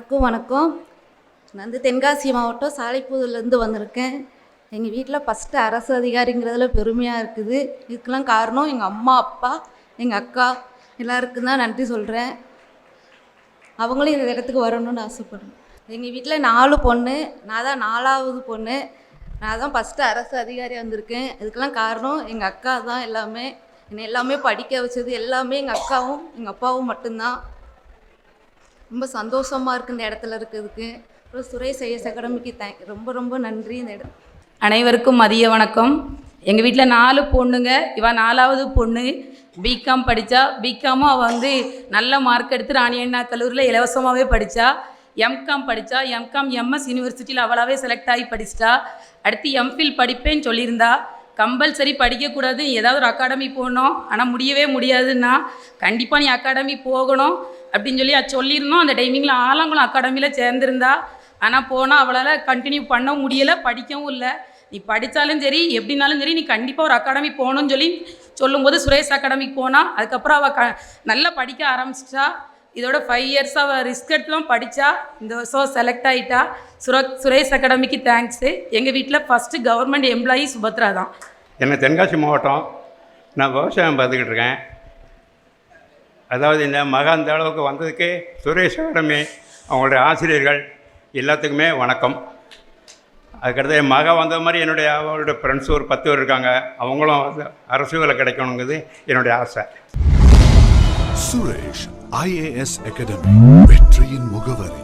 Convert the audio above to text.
எல்லாருக்கும் வணக்கம். நான் வந்து தென்காசி மாவட்டம் சாலைப்புதூர்லேருந்து வந்திருக்கேன். எங்கள் வீட்டில் ஃபஸ்ட்டு அரசு அதிகாரிங்கிறதுல பெருமையாக இருக்குது. இதுக்கெல்லாம் காரணம் எங்கள் அம்மா, அப்பா, எங்கள் அக்கா எல்லாருக்கும் தான் நன்றி சொல்கிறேன். அவங்களும் இந்த இடத்துக்கு வரணும்னு ஆசைப்படுறேன். எங்கள் வீட்டில் 4 பொண்ணு, நான் தான் 4ஆவது பொண்ணு. நான் தான் ஃபஸ்ட்டு அரசு அதிகாரி வந்திருக்கேன். இதுக்கெல்லாம் காரணம் எங்கள் அக்கா தான். என்னை எல்லாமே படிக்க வச்சது எல்லாமே எங்கள் அக்காவும் எங்கள் அப்பாவும் மட்டும்தான். ரொம்ப சந்தோஷமாக இருக்குது இந்த இடத்துல இருக்கிறதுக்கு. அப்புறம் சுரேஷ் ஐஎஸ் அகாடமிக்கு ரொம்ப ரொம்ப நன்றி. இந்த இடம் அனைவருக்கும் மதிய வணக்கம். எங்கள் வீட்டில் 4 பொண்ணுங்க. இவன் 4ஆவது பொண்ணு. பிகாம் படித்தா. பிகாமும் அவள் வந்து நல்ல மார்க் எடுத்து ராணி அண்ணா கல்லூரியில் இலவசமாகவே படித்தா. எம்காம் படித்தா. எம்காம் எம்எஸ் யூனிவர்சிட்டியில் அவளாவே செலக்ட் ஆகி படிச்சிட்டா. அடுத்து எம்ஃபில் படிப்பேன்னு சொல்லியிருந்தா. கம்பல்சரி படிக்கக்கூடாது, ஏதாவது ஒரு அகாடமி போகணும், ஆனால் முடியவே முடியாதுன்னா கண்டிப்பாக நீ அகாடமி போகணும் அப்படின்னு சொல்லி சொல்லியிருந்தோம். அந்த டைமிங்கில் ஆலங்குளம் அகாடமியில் சேர்ந்துருந்தா. ஆனால் போனால் அவளால் கண்டினியூ பண்ண முடியலை, படிக்கவும் இல்லை. நீ படித்தாலும் சரி எப்படின்னாலும் சரி நீ கண்டிப்பாக ஒரு அகாடமி போகணும்னு சொல்லி சொல்லும்போது சுரேஷ் அகாடமிக்கு போனால். அதுக்கப்புறம் அவள் நல்லா படிக்க ஆரம்பிச்சிட்டா. இதோட 5 இயர்ஸ் அவள் ரிஸ்க் எடுத்துலாம் படித்தா. இந்த வருஷம் செலக்ட் ஆகிட்டா. சுரேஷ் அகாடமிக்கு தேங்க்ஸு. எங்கள் வீட்டில் ஃபஸ்ட்டு கவர்மெண்ட் எம்ப்ளாயி சுபத்ரா தான். என்ன தென்காசி மாவட்டம். நான் விவசாயம் பார்த்துக்கிட்டு இருக்கேன். அதாவது இந்த மகா இந்த அளவுக்கு வந்ததுக்கு சுரேஷ் அகாடமி அவங்களுடைய ஆசிரியர்கள் எல்லாத்துக்குமே வணக்கம். அதுக்கடுத்து என் மகா வந்த மாதிரி அவளுடைய ஃப்ரெண்ட்ஸ் ஒரு 10 பேர் இருக்காங்க. அவங்களும் அரசு வேலை கிடைக்கணுங்கிறது என்னுடைய ஆசை. சுரேஷ் IAS அகாடமி வெற்றியின் முகவரி.